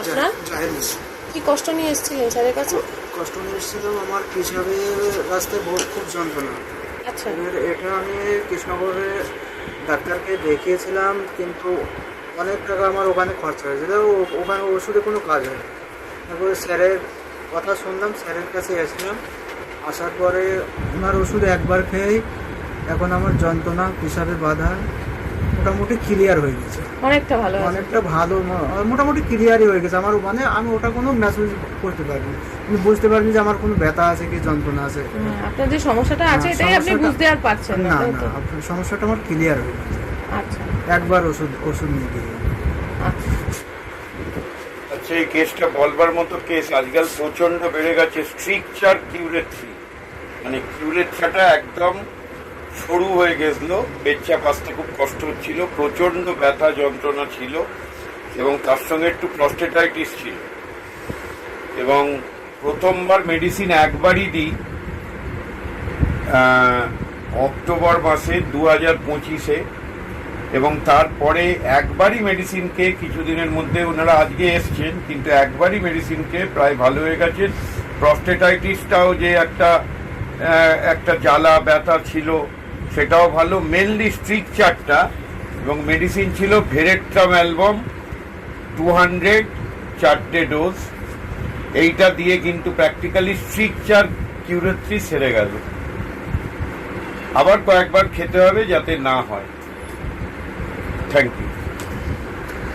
আপনার কি কষ্ট নিয়ে এসেছিলেন স্যারের কাছে? কষ্ট নিয়ে এসেছিলাম, আমার পেশাবের রাস্তায় বহুত খুব যন্ত্রণা। আচ্ছা, এটা আমি কৃষ্ণনগরে ডাক্তারকে দেখিয়েছিলাম, কিন্তু অনেক টাকা আমার ওখানে খরচা হয়েছিল। ওখানে ওষুধে কোনো কাজ হয় না। তারপরে স্যারের কথা শুনলাম, স্যারের কাছে এসেছিলাম। আসার পরে ওনার ওষুধ একবার খেয়েই এখন আমার যন্ত্রণা, পেশাবে বাধা মোটামুটি ক্লিয়ার হয়ে গেছে। অনেকটা ভালো আছে। অনেকটা ভালো, মোটামুটি ক্লিয়ারই হয়ে গেছে আমার। মানে আমি ওটা কোনো মেসেজ করতে পারিনি, আমি বুঝতে পারিনি যে আমার কোনো ব্যথা আছে কি যন্ত্রণা আছে। আপনার যে সমস্যাটা আছে এটাই আপনি বুঝতে আর পারছেন না, না তাই না, তো? আপনার সমস্যাটা আমার ক্লিয়ার হয়ে গেছে। আচ্ছা একবার ওষুধ নিয়ে দিলাম। আচ্ছা। আচ্ছা, এই কেসটা বলবার মতো কেস। আজকাল প্রচন্ড বেড়ে গেছে স্ট্রিকচার কিউরেথ্রি, মানে কিউরেথ্রাটা একদম সরু হয়ে গেছিল, পেচ্ছাপ আসতে খুব কষ্ট হচ্ছিল, প্রচন্ড ব্যথা যন্ত্রণা ছিল, এবং তার সঙ্গে একটু প্রস্টেটাইটিস ছিল। এবং প্রথমবার মেডিসিন একবারই দিই অক্টোবর মাসে 2025-এ, এবং তারপরে একবারই মেডিসিনকে কিছুদিনের মধ্যে, ওনারা আজকে এসছেন, কিন্তু একবারই মেডিসিনকে প্রায় ভালো হয়ে গেছে। প্রস্টেটাইটিসটাও যে একটা জ্বালা ব্যথা ছিল সেটাও ভালো, মেনলি স্ট্রিকচারটা। এবং মেডিসিন ছিল ভেরেট্রাম অ্যালবাম 200, 4টে ডোজ। এইটা দিয়ে কিন্তু প্র্যাকটিক্যালি স্ট্রিকচার কিউরেথ্রি সেরে গেল। আবার কয়েকবার খেতে হবে যাতে না হয়। Thank you.